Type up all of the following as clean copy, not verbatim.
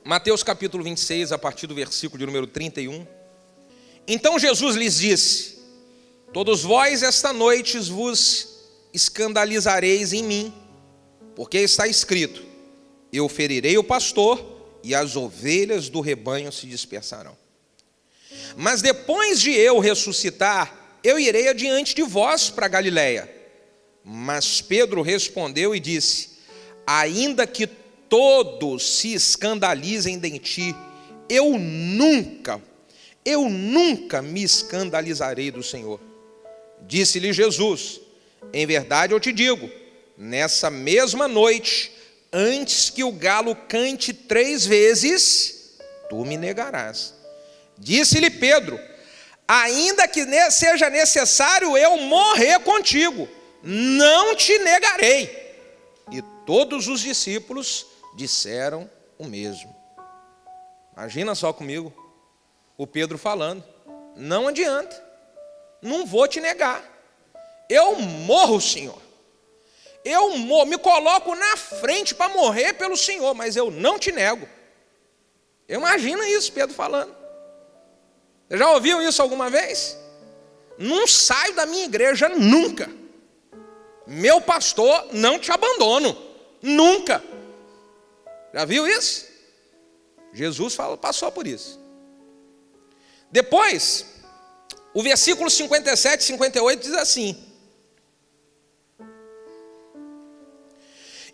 Mateus capítulo 26, a partir do versículo de número 31. Então Jesus lhes disse: todos vós esta noite vos escandalizareis em mim, porque está escrito: eu ferirei o pastor e as ovelhas do rebanho se dispersarão. Mas depois de eu ressuscitar, eu irei adiante de vós para Galiléia. Mas Pedro respondeu e disse: ainda que todos se escandalizem de ti, eu nunca me escandalizarei do Senhor. Disse-lhe Jesus: em verdade eu te digo, nessa mesma noite, antes que o galo cante 3 vezes, tu me negarás. Disse-lhe Pedro: ainda que seja necessário eu morrer contigo, não te negarei. E todos os discípulos disseram o mesmo. Imagina só comigo, o Pedro falando: não adianta, não vou te negar, eu morro, Senhor, eu morro, me coloco na frente para morrer pelo Senhor, mas eu não te nego. Imagina isso, Pedro falando. Você já ouviu isso alguma vez? Não saio da minha igreja nunca. Meu pastor, não te abandono, nunca. Já viu isso? Jesus passou por isso. Depois, o versículo 57 e 58 diz assim: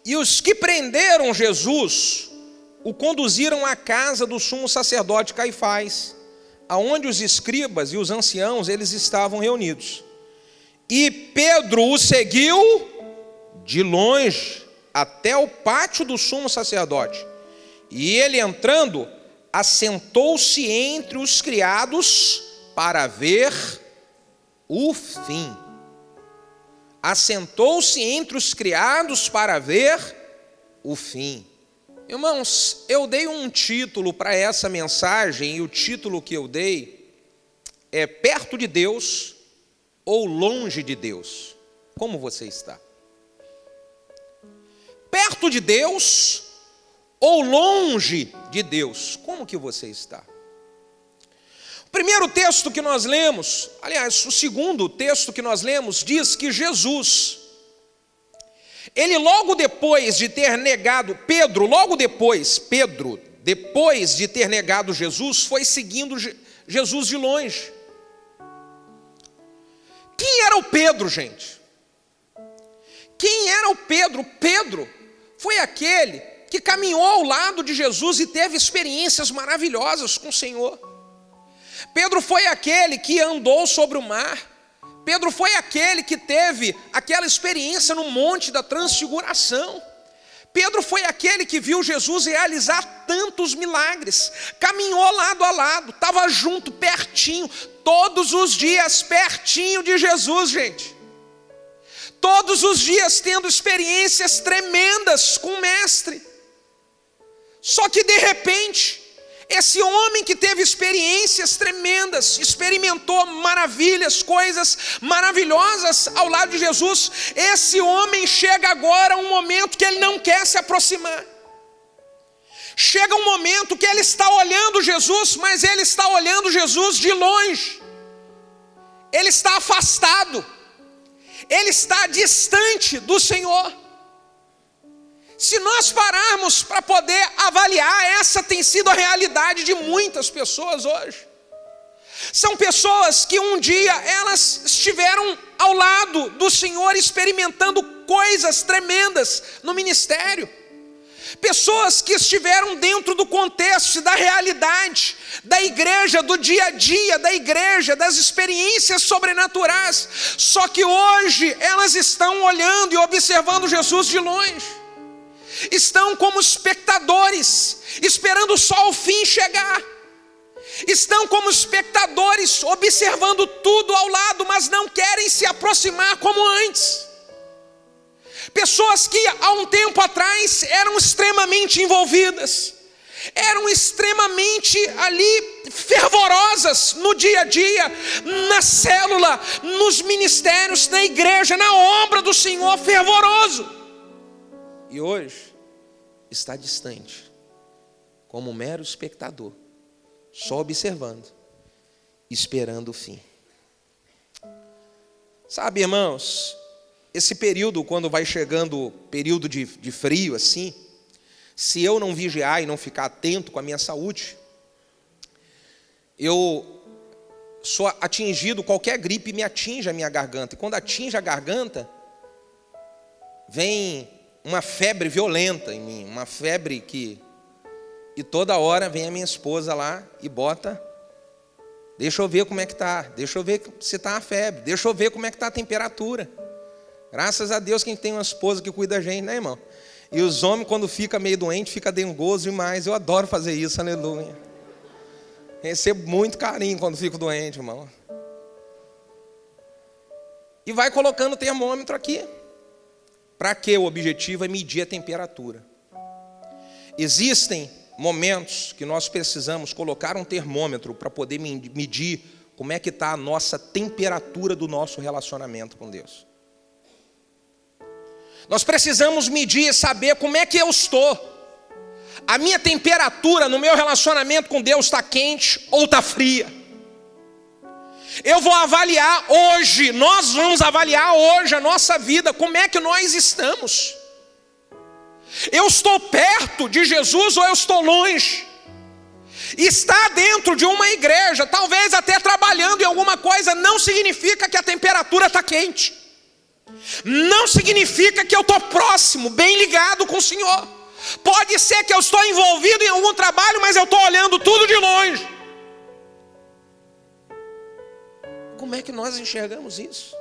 e os que prenderam Jesus o conduziram à casa do sumo sacerdote Caifás, aonde os escribas e os anciãos eles estavam reunidos. E Pedro o seguiu de longe até o pátio do sumo sacerdote. E ele, entrando, assentou-se entre os criados para ver o fim. Assentou-se entre os criados para ver o fim. Irmãos, eu dei um título para essa mensagem, e o título que eu dei é Perto de Deus ou longe de Deus? Como você está? Perto de Deus ou longe de Deus? Como que você está? O primeiro texto que nós lemos, aliás, o segundo texto que nós lemos, diz que Jesus, ele logo depois de ter negado, Pedro depois de ter negado Jesus, foi seguindo Jesus de longe. Quem era o Pedro, gente? Quem era o Pedro? Pedro foi aquele que caminhou ao lado de Jesus e teve experiências maravilhosas com o Senhor. Pedro foi aquele que andou sobre o mar. Pedro foi aquele que teve aquela experiência no Monte da Transfiguração. Pedro foi aquele que viu Jesus realizar tantos milagres, caminhou lado a lado, estava junto, pertinho, todos os dias pertinho de Jesus, gente. Todos os dias tendo experiências tremendas com o Mestre. Só que de repente, esse homem que teve experiências tremendas, experimentou maravilhas, coisas maravilhosas ao lado de Jesus, esse homem chega agora a um momento que ele não quer se aproximar. Chega um momento que ele está olhando Jesus, mas ele está olhando Jesus de longe. Ele está afastado. Ele está distante do Senhor. Se nós pararmos para poder avaliar, essa tem sido a realidade de muitas pessoas hoje. São pessoas que um dia elas estiveram ao lado do Senhor experimentando coisas tremendas no ministério. Pessoas que estiveram dentro do contexto da realidade da igreja, do dia a dia da igreja, das experiências sobrenaturais. Só que hoje elas estão olhando e observando Jesus de longe. Estão como espectadores, esperando só o fim chegar. Estão como espectadores, observando tudo ao lado, mas não querem se aproximar como antes. Pessoas que há um tempo atrás eram extremamente envolvidas, eram extremamente ali fervorosas no dia a dia, na célula, nos ministérios, na igreja, na obra do Senhor, fervoroso. E hoje está distante, como um mero espectador, só observando, esperando o fim. Sabe, irmãos, esse período, quando vai chegando o período de frio assim, se eu não vigiar e não ficar atento com a minha saúde, eu sou atingido, qualquer gripe me atinge a minha garganta. E quando atinge a garganta, vem uma febre violenta em mim, uma febre que... E toda hora vem a minha esposa lá e bota... Deixa eu ver como é que está, deixa eu ver se está a febre, deixa eu ver como é que está a temperatura. Graças a Deus quem tem uma esposa que cuida da gente, né, irmão? E os homens, quando fica meio doente, fica dengoso demais. Eu adoro fazer isso, aleluia. Recebo muito carinho quando fico doente, irmão. E vai colocando o termômetro aqui. Para quê? O objetivo é medir a temperatura. Existem momentos que nós precisamos colocar um termômetro para poder medir como é que está a nossa temperatura do nosso relacionamento com Deus. Nós precisamos medir e saber como é que eu estou. A minha temperatura no meu relacionamento com Deus está quente ou está fria. Eu vou avaliar hoje, nós vamos avaliar hoje a nossa vida, como é que nós estamos. Eu estou perto de Jesus ou eu estou longe? Estar dentro de uma igreja, talvez até trabalhando em alguma coisa, não significa que a temperatura está quente. Não significa que eu estou próximo, bem ligado com o Senhor. Pode ser que eu estou envolvido em algum trabalho, mas eu estou olhando tudo de longe. Como é que nós enxergamos isso?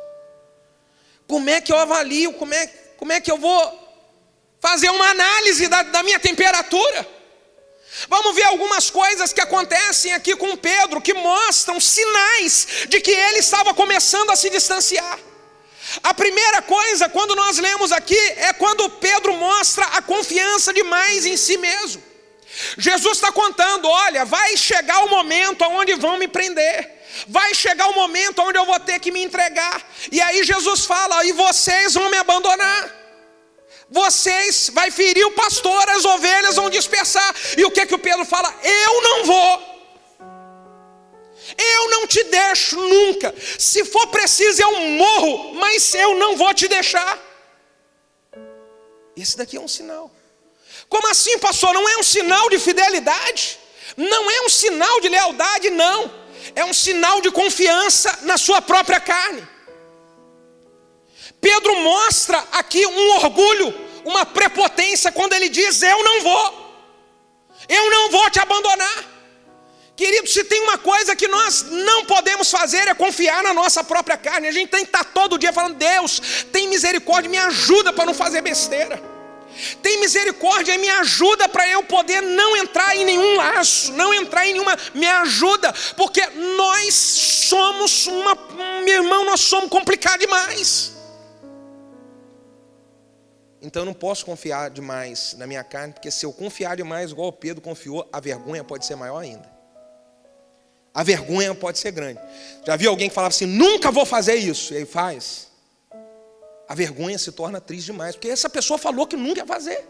Como é que eu avalio? Como é que eu vou fazer uma análise da minha temperatura? Vamos ver algumas coisas que acontecem aqui com Pedro, que mostram sinais de que ele estava começando a se distanciar. A primeira coisa, quando nós lemos aqui, é quando Pedro mostra a confiança demais em si mesmo. Jesus está contando, olha, vai chegar o momento onde vão me prender. Vai chegar o momento onde eu vou ter que me entregar. E aí Jesus fala, e vocês vão me abandonar. Vocês vai ferir o pastor, as ovelhas vão dispersar. E o que o Pedro fala? Eu não vou. Eu não te deixo nunca. Se for preciso eu morro, mas eu não vou te deixar. Esse daqui é um sinal. Como assim, pastor? Não é um sinal de fidelidade? Não é um sinal de lealdade, não. É um sinal de confiança na sua própria carne. Pedro mostra aqui um orgulho, uma prepotência quando ele diz, eu não vou te abandonar. Querido, se tem uma coisa que nós não podemos fazer é confiar na nossa própria carne. A gente tem que estar todo dia falando, Deus, tem misericórdia, me ajuda para não fazer besteira. Tem misericórdia e me ajuda para eu poder não entrar em nenhum laço, não entrar em nenhuma, me ajuda, porque nós somos meu irmão, nós somos complicados demais. Então eu não posso confiar demais na minha carne, porque se eu confiar demais, igual o Pedro confiou, a vergonha pode ser maior ainda. A vergonha pode ser grande. Já viu alguém que falava assim, nunca vou fazer isso, e aí faz. A vergonha se torna triste demais, porque essa pessoa falou que nunca ia fazer.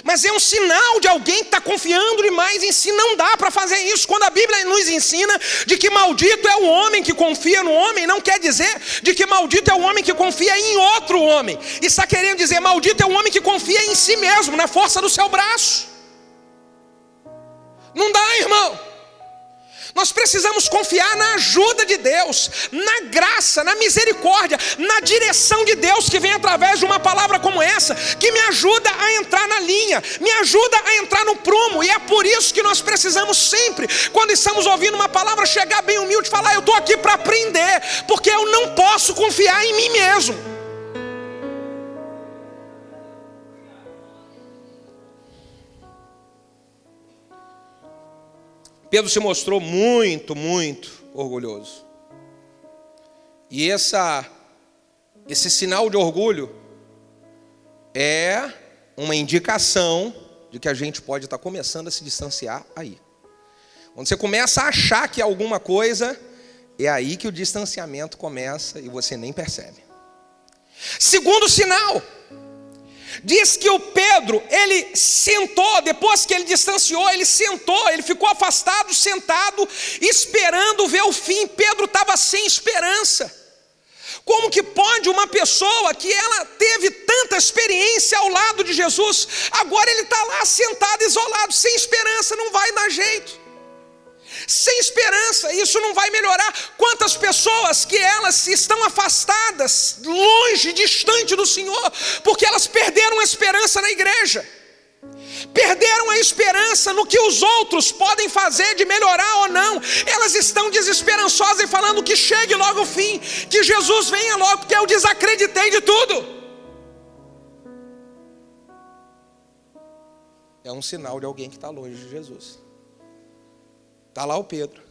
Mas é um sinal de alguém que está confiando demais em si. Não dá para fazer isso. Quando a Bíblia nos ensina de que maldito é o homem que confia no homem, não quer dizer de que maldito é o homem que confia em outro homem. Está querendo dizer, maldito é o homem que confia em si mesmo, na força do seu braço. Não dá, irmão. Nós precisamos confiar na ajuda de Deus, na graça, na misericórdia, na direção de Deus que vem através de uma palavra como essa, que me ajuda a entrar na linha, me ajuda a entrar no prumo. E é por isso que nós precisamos sempre, quando estamos ouvindo uma palavra, chegar bem humilde e falar, eu estou aqui para aprender, porque eu não posso confiar em mim mesmo. Pedro se mostrou muito, muito orgulhoso. E esse sinal de orgulho é uma indicação de que a gente pode estar começando a se distanciar aí. Quando você começa a achar que é alguma coisa, é aí que o distanciamento começa e você nem percebe. Segundo sinal, Diz que o Pedro, ele sentou, depois que ele distanciou, ele sentou, ele ficou afastado, sentado, esperando ver o fim. Pedro estava sem esperança. Como que pode uma pessoa que ela teve tanta experiência ao lado de Jesus, agora ele está lá sentado, isolado, sem esperança, não vai dar jeito. Sem esperança, isso não vai melhorar. Quantas pessoas que elas estão afastadas, longe, distante do Senhor, porque elas perderam a esperança na igreja, perderam a esperança no que os outros podem fazer de melhorar ou não. Elas estão desesperançosas e falando que chegue logo o fim, que Jesus venha logo, porque eu desacreditei de tudo. É um sinal de alguém que está longe de Jesus. Está lá o Pedro,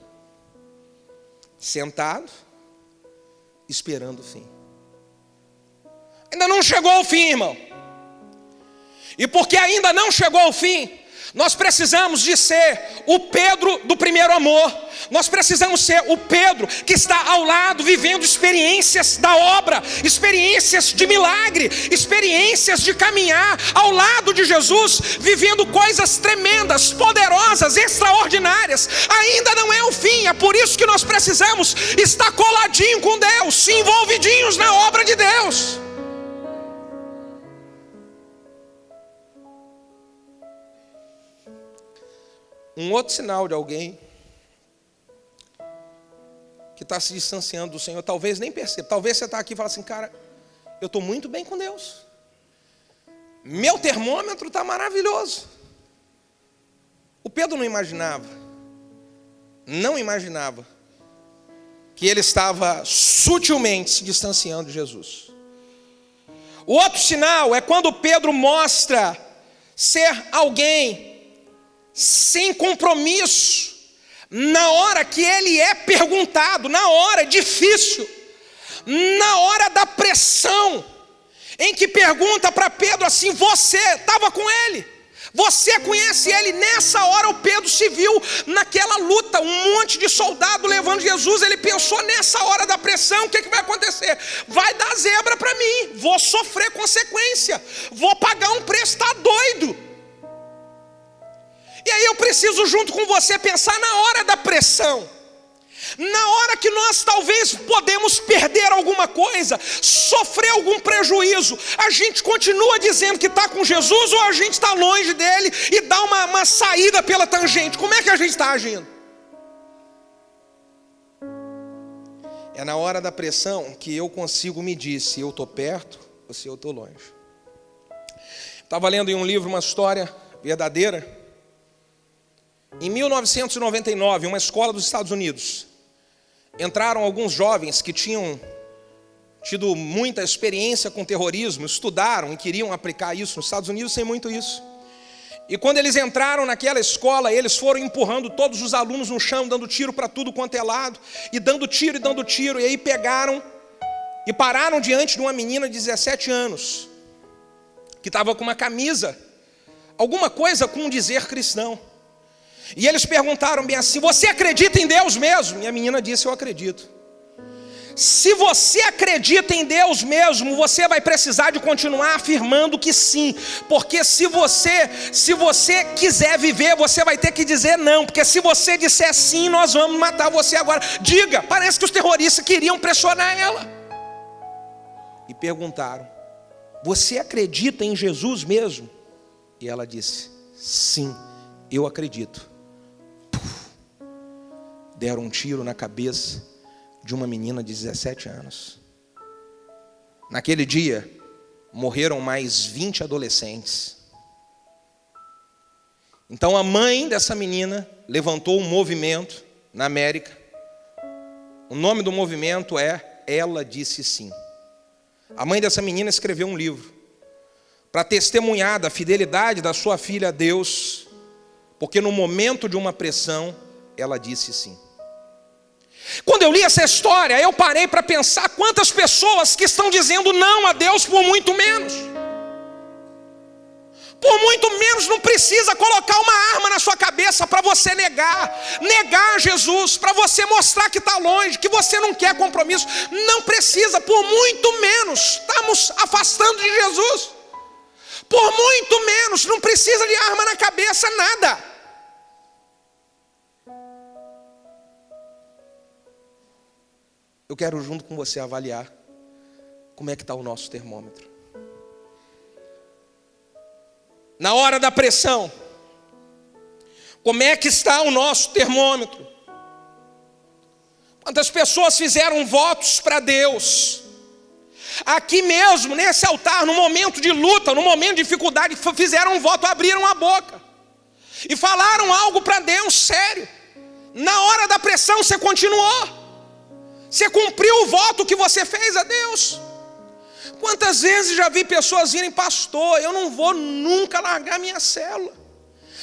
sentado, esperando o fim. Ainda não chegou o fim, irmão. E porque ainda não chegou ao fim, nós precisamos de ser o Pedro do primeiro amor. Nós precisamos ser o Pedro que está ao lado, vivendo experiências da obra, experiências de milagre, experiências de caminhar ao lado de Jesus, vivendo coisas tremendas, poderosas, extraordinárias. Ainda não é o fim, é por isso que nós precisamos estar coladinho com Deus, envolvidinhos na obra de Deus. Um outro sinal de alguém que está se distanciando do Senhor, talvez nem perceba. Talvez você está aqui e fala assim, cara, eu estou muito bem com Deus. Meu termômetro está maravilhoso. O Pedro não imaginava que ele estava sutilmente se distanciando de Jesus. O outro sinal é quando Pedro mostra ser alguém sem compromisso, na hora que ele é perguntado, na hora difícil, na hora da pressão, em que pergunta para Pedro assim, você estava com ele? Você conhece ele? Nessa hora o Pedro se viu naquela luta, um monte de soldado levando Jesus. Ele pensou, nessa hora da pressão, o que vai acontecer? Vai dar zebra para mim, vou sofrer consequência, vou pagar um preço, está doido. E aí eu preciso junto com você pensar na hora da pressão, na hora que nós talvez podemos perder alguma coisa, sofrer algum prejuízo. A gente continua dizendo que está com Jesus ou a gente está longe dele e dá uma saída pela tangente? Como é que a gente está agindo? É na hora da pressão que eu consigo medir se eu estou perto ou se eu estou longe. Estava lendo em um livro uma história verdadeira. Em 1999, uma escola dos Estados Unidos, entraram alguns jovens que tinham tido muita experiência com terrorismo, estudaram e queriam aplicar isso. Nos Estados Unidos tem muito isso. E quando eles entraram naquela escola, eles foram empurrando todos os alunos no chão, dando tiro para tudo quanto é lado, e dando tiro, e aí pegaram e pararam diante de uma menina de 17 anos, que estava com uma camisa, alguma coisa com um dizer cristão. E eles perguntaram bem assim, você acredita em Deus mesmo? E a menina disse, eu acredito. Se você acredita em Deus mesmo, você vai precisar de continuar afirmando que sim. Porque se você quiser viver, você vai ter que dizer não. Porque se você disser sim, nós vamos matar você agora. Diga, parece que os terroristas queriam pressionar ela. E perguntaram, você acredita em Jesus mesmo? E ela disse, sim, eu acredito. Deram um tiro na cabeça de uma menina de 17 anos. Naquele dia, morreram mais 20 adolescentes. Então a mãe dessa menina levantou um movimento na América. O nome do movimento é Ela Disse Sim. A mãe dessa menina escreveu um livro para testemunhar da fidelidade da sua filha a Deus, porque no momento de uma pressão, ela disse sim. Quando eu li essa história, eu parei para pensar quantas pessoas que estão dizendo não a Deus por muito menos. Por muito menos não precisa colocar uma arma na sua cabeça para você negar Jesus, para você mostrar que está longe, que você não quer compromisso. Não precisa, por muito menos estamos afastando de Jesus. Por muito menos, não precisa de arma na cabeça, nada. Eu quero junto com você avaliar como é que está o nosso termômetro. Na hora da pressão, como é que está o nosso termômetro? Quantas pessoas fizeram votos para Deus? Aqui mesmo, nesse altar, no momento de luta, no momento de dificuldade, fizeram um voto, abriram a boca e falaram algo para Deus sério. Na hora da pressão você continuou. Você cumpriu o voto que você fez a Deus. Quantas vezes já vi pessoas virem, pastor, eu não vou nunca largar minha célula.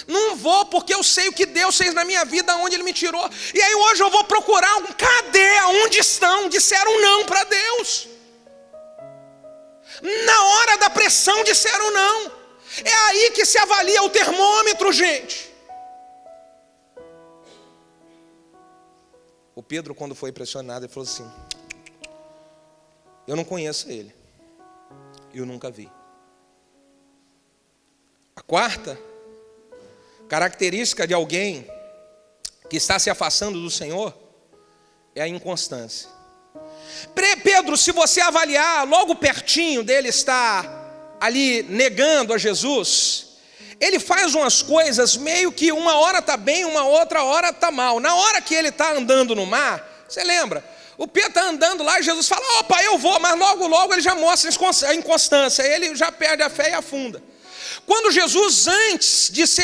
Não vou, porque eu sei o que Deus fez na minha vida, onde Ele me tirou. E aí hoje eu vou procurar cadê, aonde estão? Disseram não para Deus. Na hora da pressão disseram não. É aí que se avalia o termômetro, gente. O Pedro, quando foi pressionado, ele falou assim: eu não conheço ele, eu nunca vi. A quarta característica de alguém que está se afastando do Senhor é a inconstância. Pedro, se você avaliar, logo pertinho dele estar ali negando a Jesus, ele faz umas coisas meio que uma hora está bem, uma outra hora está mal. Na hora que ele está andando no mar, você lembra? O Pedro está andando lá e Jesus fala, opa, eu vou, mas logo ele já mostra a inconstância, ele já perde a fé e afunda. Quando Jesus,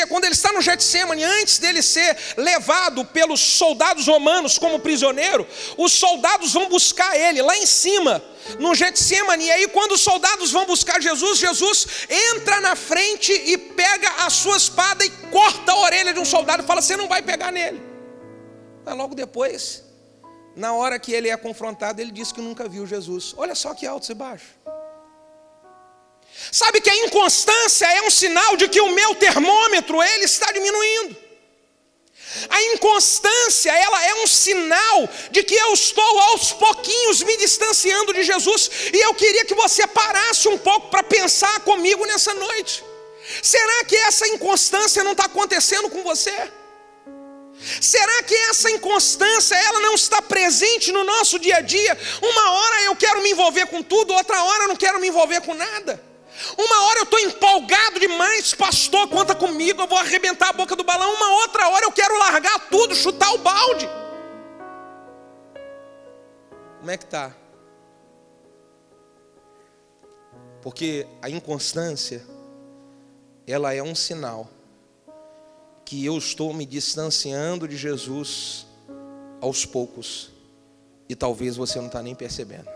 quando ele está no Getsemane, antes dele ser levado pelos soldados romanos como prisioneiro, os soldados vão buscar ele lá em cima, no Getsemane. E aí quando os soldados vão buscar Jesus, Jesus entra na frente e pega a sua espada e corta a orelha de um soldado e fala, você não vai pegar nele. Mas logo depois, na hora que ele é confrontado, ele diz que nunca viu Jesus. Olha só que altos e baixos. Sabe que a inconstância é um sinal de que o meu termômetro ele está diminuindo. A inconstância, ela é um sinal de que eu estou aos pouquinhos me distanciando de Jesus. E eu queria que você parasse um pouco para pensar comigo nessa noite. Será que essa inconstância não está acontecendo com você? Será que essa inconstância ela não está presente no nosso dia a dia? Uma hora eu quero me envolver com tudo, outra hora eu não quero me envolver com nada. Uma hora eu estou empolgado demais, pastor, conta comigo, eu vou arrebentar a boca do balão. Uma outra hora eu quero largar tudo, chutar o balde. Como é que está? Porque a inconstância, ela é um sinal que eu estou me distanciando de Jesus aos poucos. E talvez você não está nem percebendo.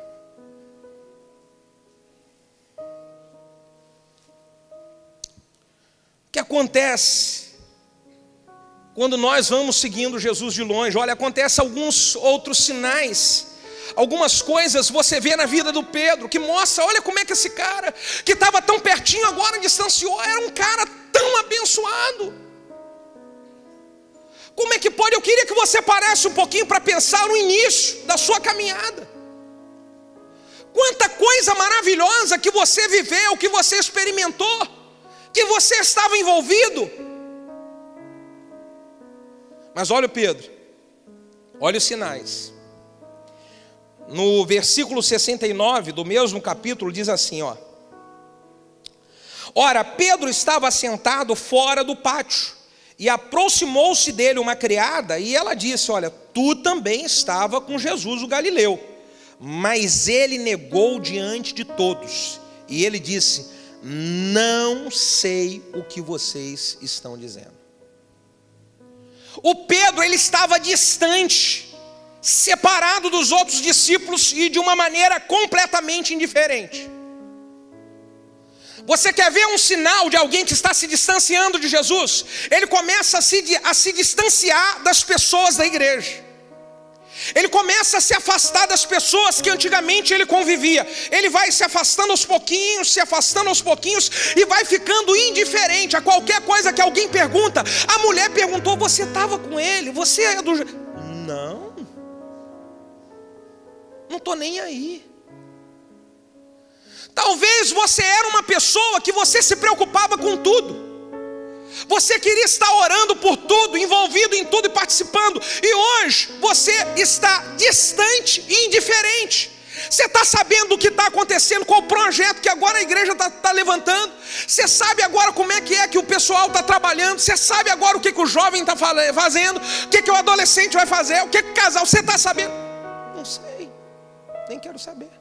O que acontece quando nós vamos seguindo Jesus de longe? Olha, acontece alguns outros sinais, algumas coisas você vê na vida do Pedro, que mostra, olha como é que esse cara, que estava tão pertinho agora distanciou, era um cara tão abençoado. Como é que pode? Eu queria que você parasse um pouquinho para pensar no início da sua caminhada. Quanta coisa maravilhosa que você viveu, que você experimentou, que você estava envolvido. Mas olha o Pedro, olha os sinais. No versículo 69 do mesmo capítulo diz assim, ó: ora, Pedro estava sentado fora do pátio, e aproximou-se dele uma criada, e ela disse, olha, tu também estava com Jesus o Galileu. Mas ele negou diante de todos, e ele disse, não sei o que vocês estão dizendo. O Pedro, ele estava distante, separado dos outros discípulos e de uma maneira completamente indiferente. Você quer ver um sinal de alguém que está se distanciando de Jesus? Ele começa a se distanciar das pessoas da igreja. Ele começa a se afastar das pessoas que antigamente ele convivia. Ele vai se afastando aos pouquinhos, e vai ficando indiferente a qualquer coisa que alguém pergunta. A mulher perguntou, você estava com ele? Você é do... Não estou nem aí. Talvez você era uma pessoa que você se preocupava com tudo. Você queria estar orando por tudo, envolvido em tudo e participando. E hoje você está distante e indiferente. Você está sabendo o que está acontecendo, qual o projeto que agora a igreja está levantando. Você sabe agora como é que o pessoal está trabalhando. Você sabe agora o que o jovem está fazendo, o que o adolescente vai fazer, o que o casal. Você está sabendo? Não sei, nem quero saber.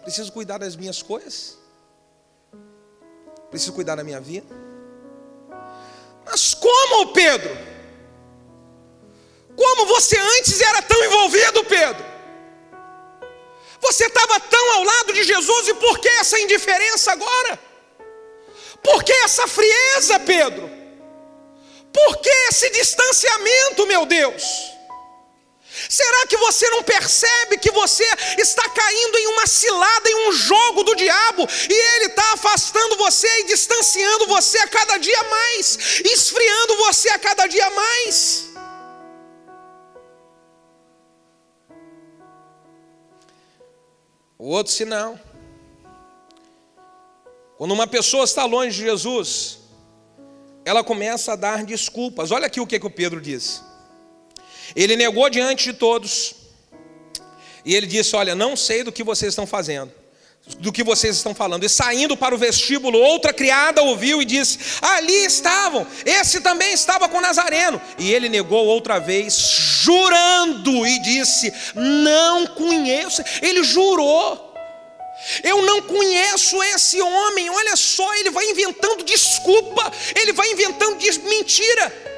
Preciso cuidar das minhas coisas. Preciso cuidar da minha vida. Mas como, Pedro? Como você antes era tão envolvido, Pedro? Você estava tão ao lado de Jesus, e por que essa indiferença agora? Por que essa frieza, Pedro? Por que esse distanciamento, meu Deus? Será que você não percebe que você está caindo em uma cilada, em um jogo do diabo, e ele está afastando você e distanciando você a cada dia mais, esfriando você a cada dia mais? O outro sinal, quando uma pessoa está longe de Jesus, ela começa a dar desculpas. Olha aqui o que o Pedro diz. Ele negou diante de todos, e ele disse: olha, não sei do que vocês estão fazendo, do que vocês estão falando. E saindo para o vestíbulo, outra criada ouviu e disse: ali estavam, esse também estava com Nazareno. E ele negou outra vez, jurando, e disse: não conheço. Ele jurou: eu não conheço esse homem. Olha só, ele vai inventando desculpa, ele vai inventando mentira.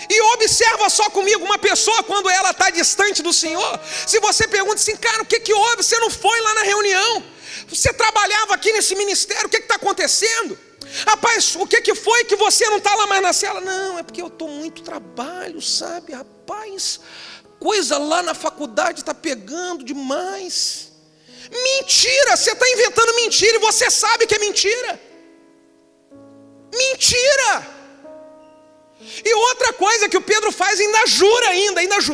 E observa só comigo, uma pessoa quando ela está distante do Senhor, se você pergunta assim: cara, o que houve? Você não foi lá na reunião? Você trabalhava aqui nesse ministério, o que está acontecendo? Rapaz, o que foi que você não está lá mais na cela? Não, é porque eu estou muito trabalho, sabe? Rapaz, coisa lá na faculdade está pegando demais. Mentira, você está inventando mentira e você sabe que é mentira. Mentira! E outra coisa que o Pedro faz, ainda jura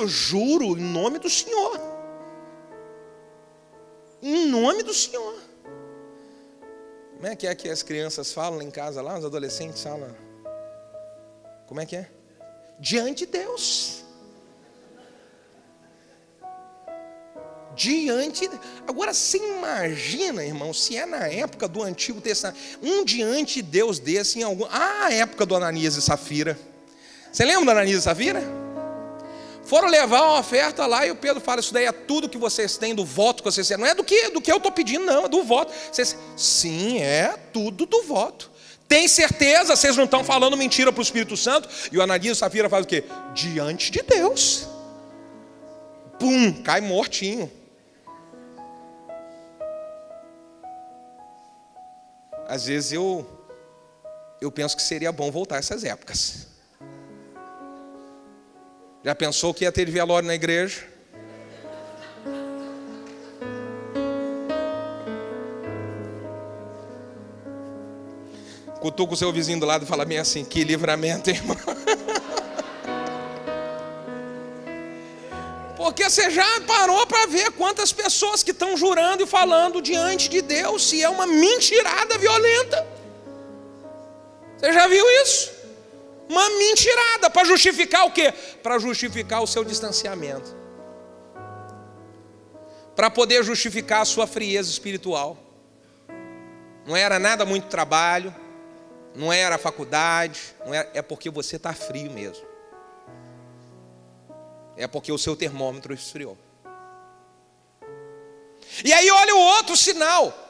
juro em nome do Senhor. Em nome do Senhor. Como é que as crianças falam lá em casa, lá, os adolescentes falam? Como é que é? Diante de Deus. Diante. Agora você imagina, irmão, se é na época do Antigo Testamento, um diante de Deus desse em algum. A época do Ananias e Safira. Você lembra do Ananias e Safira? Foram levar uma oferta lá e o Pedro fala: isso daí é tudo que vocês têm do voto que vocês têm. Não é do que eu estou pedindo, não, é do voto. Sim, é tudo do voto. Tem certeza? Vocês não estão falando mentira para o Espírito Santo? E o Ananias e Safira faz o quê? Diante de Deus. Pum, cai mortinho. Às vezes eu penso que seria bom voltar a essas épocas. Já pensou que ia ter velório na igreja? Cutuca o seu vizinho do lado e fala bem assim: que livramento, irmão. Porque você já parou para ver quantas pessoas que estão jurando e falando diante de Deus, se é uma mentirada violenta. Você já viu isso? Uma mentirada, para justificar o quê? Para justificar o seu distanciamento. Para poder justificar a sua frieza espiritual. Não era nada muito trabalho, não era a faculdade, é porque você está frio mesmo. É porque o seu termômetro esfriou. E aí olha o outro sinal.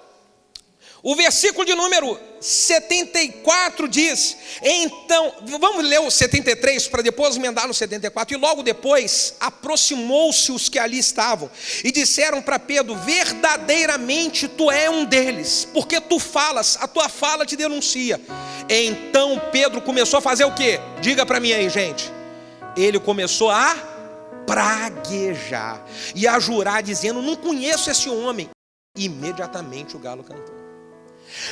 O versículo de número 74 diz, então, vamos ler o 73 para depois emendar no 74. E logo depois aproximou-se os que ali estavam e disseram para Pedro: verdadeiramente tu é um deles, porque tu falas, a tua fala te denuncia. Então Pedro começou a fazer o quê? Diga para mim aí, gente. Ele começou a praguejar e a jurar, dizendo: não conheço esse homem. Imediatamente o galo cantou.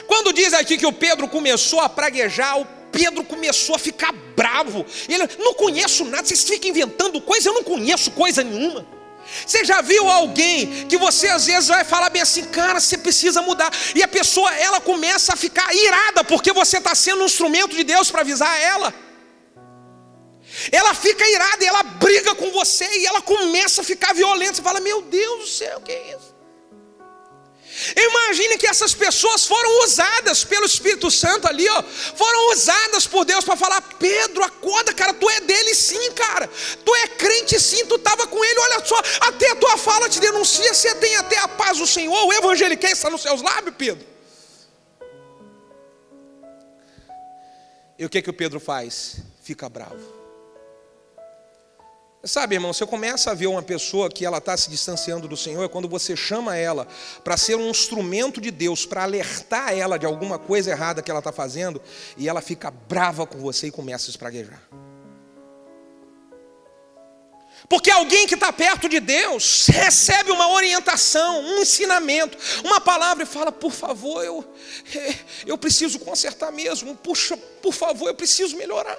Quando diz aqui que o Pedro começou a praguejar, o Pedro começou a ficar bravo. Ele: não conheço nada, vocês ficam inventando coisa, eu não conheço coisa nenhuma. Você já viu alguém que você às vezes vai falar bem assim, cara, você precisa mudar, e a pessoa, ela começa a ficar irada, porque você está sendo um instrumento de Deus para avisar ela. Ela fica irada e ela briga com você, e ela começa a ficar violenta. Você fala, meu Deus do céu, o que é isso? Imagine que essas pessoas foram usadas pelo Espírito Santo ali, ó, foram usadas por Deus para falar, Pedro, acorda, cara, tu é dele sim, cara, tu é crente sim, tu estava com ele, olha só, até a tua fala te denuncia, você tem até a paz do Senhor, o evangeliquez está nos seus lábios, Pedro. E o que o Pedro faz? Fica bravo. Sabe, irmão, você começa a ver uma pessoa que ela está se distanciando do Senhor, é quando você chama ela para ser um instrumento de Deus, para alertar ela de alguma coisa errada que ela está fazendo, e ela fica brava com você e começa a espraguejar. Porque alguém que está perto de Deus recebe uma orientação, um ensinamento, uma palavra e fala, por favor, eu preciso consertar mesmo, puxa, por favor, eu preciso melhorar.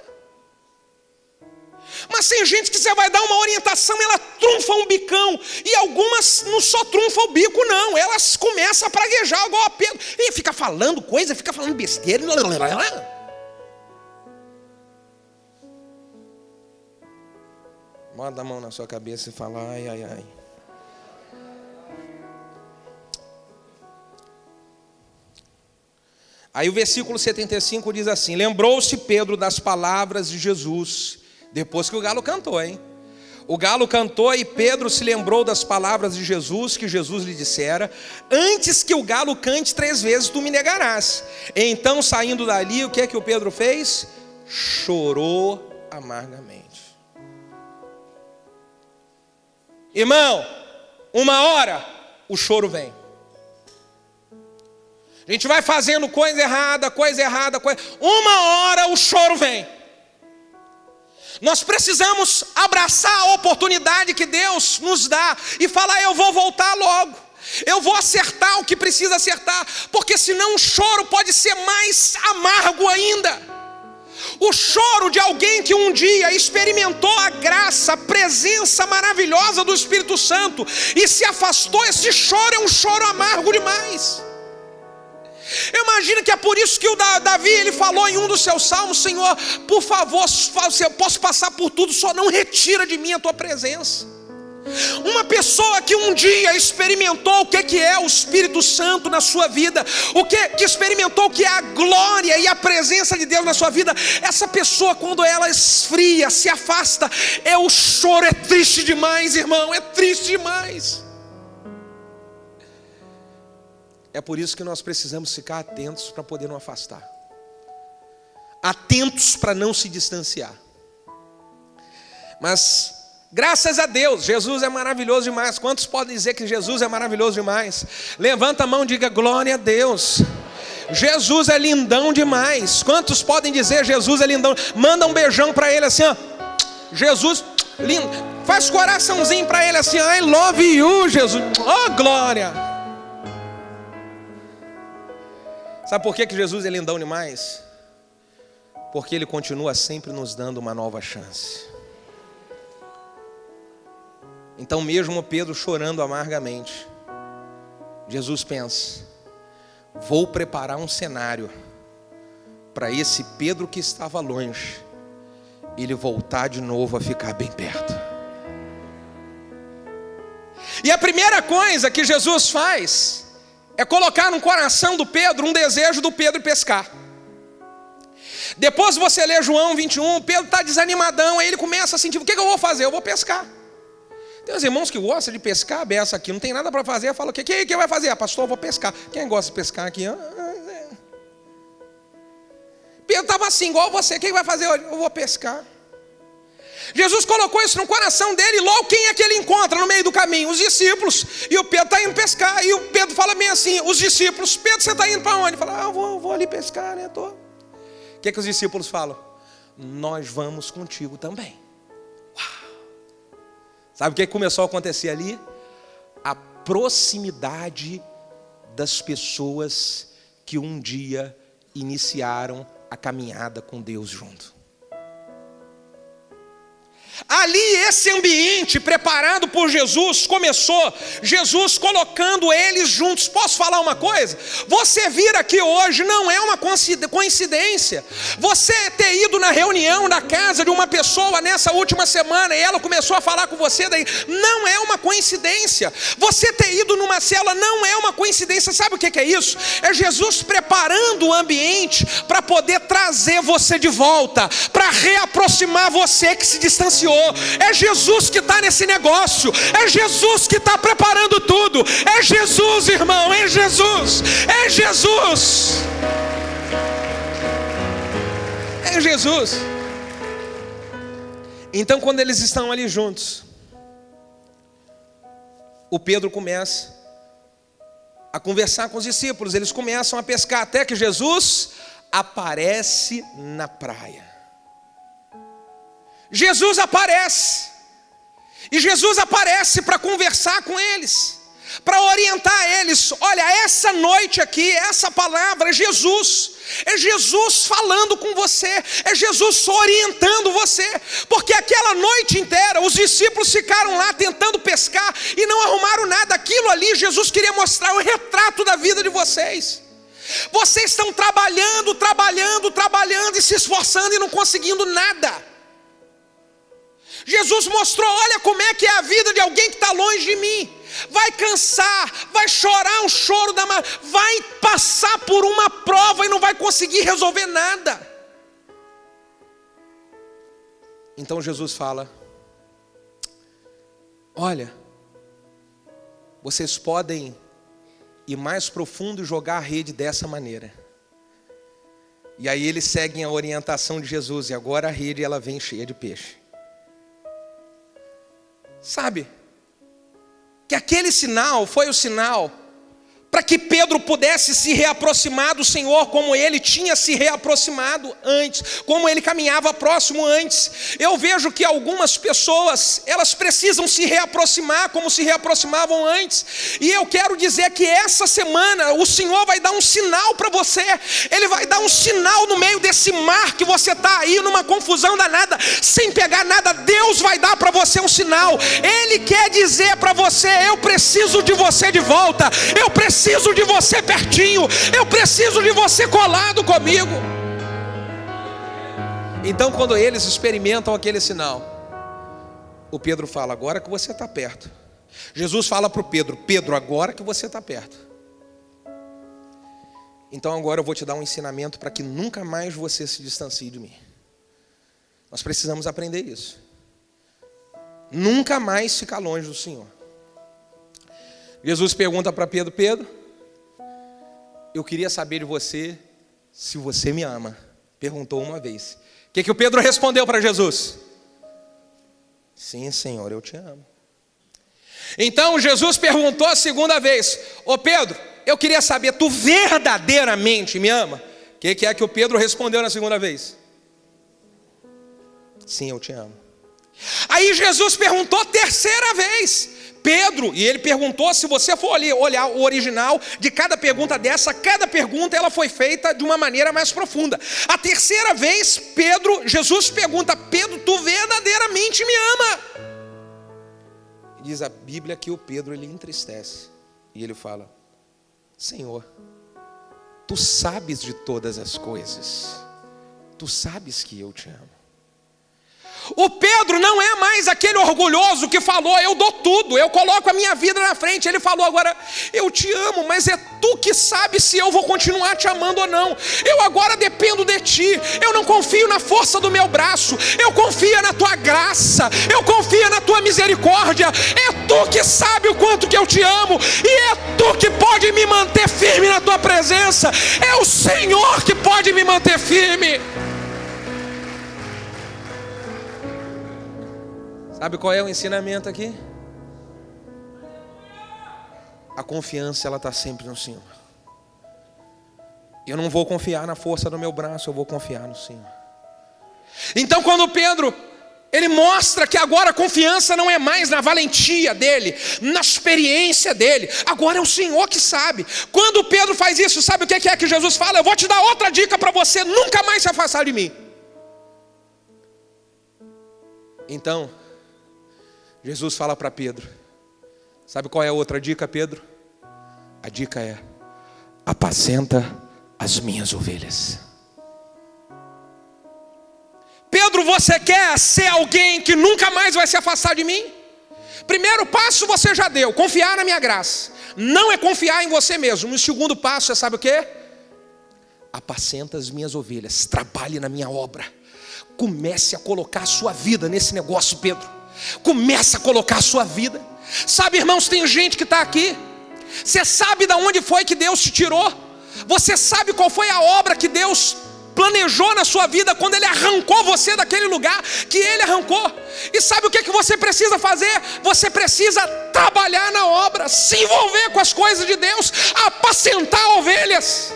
Mas tem gente que você vai dar uma orientação, ela trunfa um bicão, e algumas não só trunfam o bico não, elas começam a praguejar igual a Pedro, e fica falando coisa, fica falando besteira. Bota a mão na sua cabeça e fala, ai, ai, ai. Aí o versículo 75 diz assim, lembrou-se Pedro das palavras de Jesus, depois que o galo cantou, hein? O galo cantou e Pedro se lembrou das palavras de Jesus, que Jesus lhe dissera, antes que o galo cante 3 vezes, tu me negarás. Então, saindo dali, o que é que o Pedro fez? Chorou amargamente. Irmão, uma hora o choro vem. A gente vai fazendo coisa errada, uma hora o choro vem. Nós precisamos abraçar a oportunidade que Deus nos dá e falar, eu vou voltar logo, eu vou acertar o que precisa acertar, porque senão o choro pode ser mais amargo ainda. O choro de alguém que um dia experimentou a graça, a presença maravilhosa do Espírito Santo e se afastou, esse choro é um choro amargo demais. Eu imagino que é por isso que o Davi, ele falou em um dos seus salmos, Senhor, por favor, eu posso passar por tudo, só não retira de mim a tua presença. Uma pessoa que um dia experimentou o que é o Espírito Santo na sua vida, que experimentou o que é a glória e a presença de Deus na sua vida, essa pessoa, quando ela esfria, se afasta, o choro é triste demais, irmão, é triste demais. É por isso que nós precisamos ficar atentos para poder não afastar. Atentos para não se distanciar. Mas, graças a Deus, Jesus é maravilhoso demais. Quantos podem dizer que Jesus é maravilhoso demais? Levanta a mão e diga glória a Deus. Jesus é lindão demais. Quantos podem dizer Jesus é lindão? Manda um beijão para ele assim, ó. Jesus, lindo. Faz coraçãozinho para ele assim, I love you, Jesus. Oh, glória. Sabe por que Jesus é lindão demais? Porque Ele continua sempre nos dando uma nova chance. Então mesmo Pedro chorando amargamente, Jesus pensa, vou preparar um cenário para esse Pedro que estava longe, ele voltar de novo a ficar bem perto. E a primeira coisa que Jesus faz é colocar no coração do Pedro um desejo do Pedro pescar. Depois você lê João 21, Pedro está desanimadão, aí ele começa a sentir, o que eu vou fazer? Eu vou pescar. Tem uns irmãos que gostam de pescar, a beça aqui, não tem nada para fazer, fala, o que vai fazer? Pastor, eu vou pescar. Quem gosta de pescar aqui? Pedro estava assim, igual você, o que vai fazer? Eu vou pescar. Jesus colocou isso no coração dele, e logo quem é que ele encontra no meio do caminho? Os discípulos. E o Pedro está indo pescar, e o Pedro fala bem assim, os discípulos, Pedro, você está indo para onde? Ele fala, eu vou ali pescar, né? O que os discípulos falam? Nós vamos contigo também. Uau. Sabe o que começou a acontecer ali? A proximidade das pessoas que um dia iniciaram a caminhada com Deus junto. Ali esse ambiente preparado por Jesus começou, Jesus colocando eles juntos. Posso falar uma coisa? Você vir aqui hoje não é uma coincidência. Você ter ido na reunião da casa de uma pessoa nessa última semana e ela começou a falar com você, daí não é uma coincidência. Você ter ido numa célula não é uma coincidência. Sabe o que é isso? É Jesus preparando o ambiente para poder trazer você de volta, para reaproximar você que se distanciou. É Jesus que está nesse negócio, é Jesus que está preparando tudo, é Jesus, irmão, é Jesus, é Jesus, é Jesus. Então, quando eles estão ali juntos, o Pedro começa a conversar com os discípulos, eles começam a pescar, até que Jesus aparece na praia. Jesus aparece, e Jesus aparece para conversar com eles, para orientar eles. Olha, essa noite aqui, essa palavra é Jesus falando com você, é Jesus orientando você, porque aquela noite inteira os discípulos ficaram lá tentando pescar e não arrumaram nada. Aquilo ali Jesus queria mostrar o retrato da vida de vocês. Vocês estão trabalhando e se esforçando e não conseguindo nada. Jesus mostrou, olha como é que é a vida de alguém que está longe de mim. Vai cansar, vai chorar um choro da mar, vai passar por uma prova e não vai conseguir resolver nada. Então Jesus fala, olha, vocês podem ir mais profundo e jogar a rede dessa maneira. E aí eles seguem a orientação de Jesus, e agora a rede ela vem cheia de peixe. Sabe, que aquele sinal foi o sinal para que Pedro pudesse se reaproximar do Senhor como ele tinha se reaproximado antes, como ele caminhava próximo antes. Eu vejo que algumas pessoas, elas precisam se reaproximar como se reaproximavam antes, e eu quero dizer que essa semana o Senhor vai dar um sinal para você. Ele vai dar um sinal no meio desse mar que você está aí numa confusão danada, sem pegar nada. Deus vai dar para você um sinal. Ele quer dizer para você, eu preciso de você de volta, eu preciso de você pertinho, eu preciso de você colado comigo. Então, quando eles experimentam aquele sinal, o Pedro fala, agora que você está perto. Jesus fala para o Pedro, Pedro, agora que você está perto, então agora eu vou te dar um ensinamento para que nunca mais você se distancie de mim. Nós precisamos aprender isso. Nunca mais ficar longe do Senhor. Jesus pergunta para Pedro, Pedro, eu queria saber de você se você me ama. Perguntou uma vez. O que o Pedro respondeu para Jesus? Sim, Senhor, eu te amo. Então Jesus perguntou a segunda vez, ô Pedro, eu queria saber, tu verdadeiramente me ama? O que é que o Pedro respondeu na segunda vez? Sim, eu te amo. Aí Jesus perguntou a terceira vez, Pedro, e ele perguntou, se você for olhar o original de cada pergunta dessa, cada pergunta ela foi feita de uma maneira mais profunda. A terceira vez, Jesus pergunta, Pedro, tu verdadeiramente me ama? Diz a Bíblia que o Pedro ele entristece, e ele fala, Senhor, tu sabes de todas as coisas, tu sabes que eu te amo. O Pedro não é mais aquele orgulhoso que falou, eu dou tudo, eu coloco a minha vida na frente. Ele falou agora, eu te amo, mas é tu que sabes se eu vou continuar te amando ou não. Eu agora dependo de ti, eu não confio na força do meu braço, eu confio na tua graça, eu confio na tua misericórdia. É tu que sabe o quanto que eu te amo, e é tu que pode me manter firme na tua presença. É o Senhor que pode me manter firme. Sabe qual é o ensinamento aqui? A confiança ela está sempre no Senhor. Eu não vou confiar na força do meu braço, eu vou confiar no Senhor. Então quando Pedro, ele mostra que agora a confiança não é mais na valentia dele, na experiência dele, agora é o Senhor que sabe. Quando Pedro faz isso, sabe o que é que Jesus fala? Eu vou te dar outra dica para você nunca mais se afastar de mim. Então, Jesus fala para Pedro, sabe qual é a outra dica, Pedro? A dica é: apacenta as minhas ovelhas. Pedro, você quer ser alguém que nunca mais vai se afastar de mim? Primeiro passo você já deu, confiar na minha graça. Não é confiar em você mesmo. No segundo passo, você sabe o quê? Apacenta as minhas ovelhas, trabalhe na minha obra. Comece a colocar a sua vida nesse negócio, Pedro. Comece a colocar a sua vida. Sabe, irmãos, tem gente que está aqui. Você sabe de onde foi que Deus te tirou? Você sabe qual foi a obra que Deus planejou na sua vida quando Ele arrancou você daquele lugar que Ele arrancou? E sabe o que você precisa fazer? Você precisa trabalhar na obra, se envolver com as coisas de Deus, apacentar ovelhas.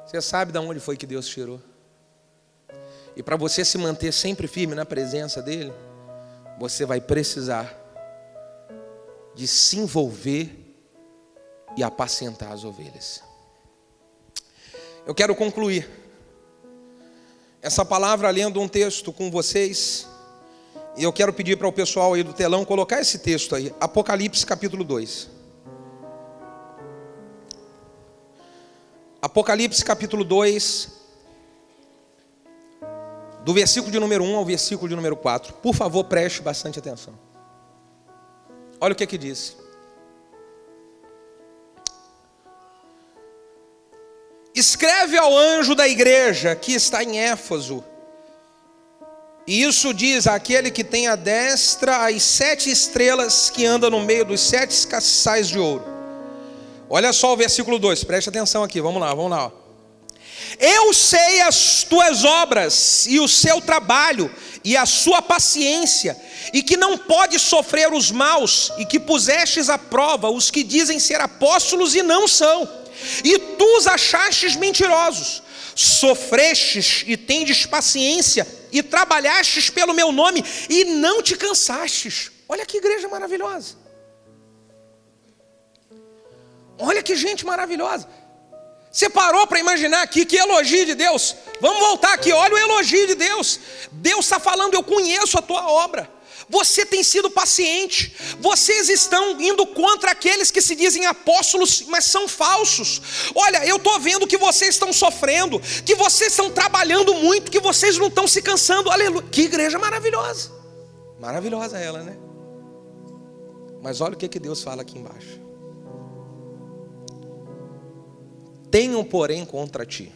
Você sabe de onde foi que Deus te tirou? E para você se manter sempre firme na presença dEle, você vai precisar de se envolver e apacentar as ovelhas. Eu quero concluir essa palavra lendo um texto com vocês. E eu quero pedir para o pessoal aí do telão colocar esse texto aí. Apocalipse capítulo 2. Apocalipse capítulo 2, do versículo de número 1 ao versículo de número 4. Por favor, preste bastante atenção. Olha o que diz. Escreve ao anjo da igreja que está em Éfeso. E isso diz aquele que tem à destra as 7 estrelas que anda no meio dos 7 castiçais de ouro. Olha só o versículo 2, preste atenção aqui, vamos lá. Eu sei as tuas obras e o seu trabalho e a sua paciência, e que não podes sofrer os maus, e que pusestes à prova os que dizem ser apóstolos e não são, e tu os achastes mentirosos. Sofrestes e tendes paciência, e trabalhastes pelo meu nome, e não te cansastes. Olha que igreja maravilhosa. Olha que gente maravilhosa. Você parou para imaginar aqui que elogio de Deus? Vamos voltar aqui, olha o elogio de Deus. Deus está falando: eu conheço a tua obra. Você tem sido paciente. Vocês estão indo contra aqueles que se dizem apóstolos, mas são falsos. Olha, eu estou vendo que vocês estão sofrendo, que vocês estão trabalhando muito, que vocês não estão se cansando. Aleluia. Que igreja maravilhosa. Maravilhosa ela, né? Mas olha o que Deus fala aqui embaixo. Tenho, porém, contra ti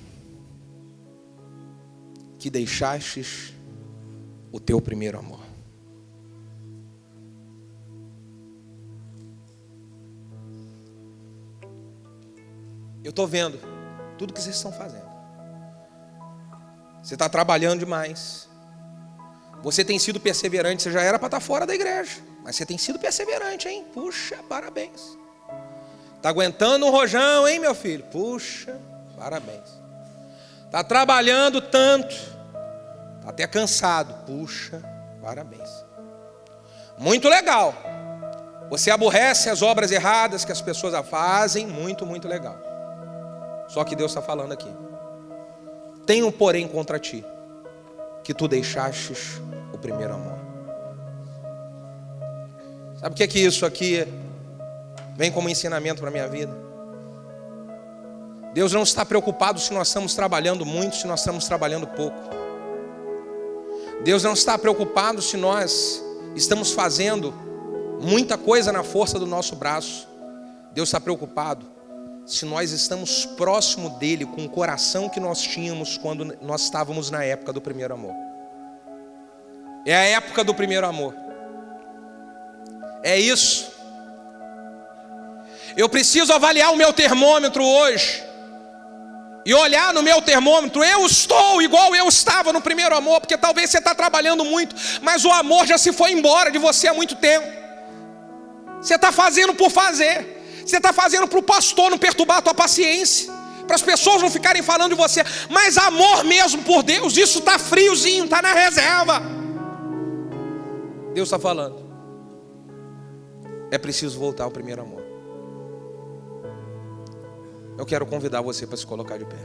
que deixastes o teu primeiro amor. Eu estou vendo tudo que vocês estão fazendo. Você está trabalhando demais. Você tem sido perseverante. Você já era para estar fora da igreja, mas você tem sido perseverante, hein? Puxa, parabéns. Está aguentando um rojão, hein, meu filho? Puxa, parabéns. Está trabalhando tanto, está até cansado. Puxa, parabéns. Muito legal. Você aborrece as obras erradas que as pessoas fazem. Muito, muito legal. Só que Deus está falando aqui. Tenho, porém, contra ti que tu deixastes o primeiro amor. Sabe o que é que isso aqui vem como ensinamento para a minha vida? Deus não está preocupado se nós estamos trabalhando muito, se nós estamos trabalhando pouco. Deus não está preocupado se nós estamos fazendo muita coisa na força do nosso braço. Deus está preocupado se nós estamos próximo dele com o coração que nós tínhamos quando nós estávamos na época do primeiro amor. É a época do primeiro amor. É isso. Eu preciso avaliar o meu termômetro hoje e olhar no meu termômetro. Eu estou igual eu estava no primeiro amor, porque talvez você está trabalhando muito, mas o amor já se foi embora de você há muito tempo. Você está fazendo por fazer. Você está fazendo para o pastor não perturbar a tua paciência, para as pessoas não ficarem falando de você. Mas amor mesmo por Deus, isso está friozinho, está na reserva. Deus está falando: é preciso voltar ao primeiro amor. Eu quero convidar você para se colocar de pé.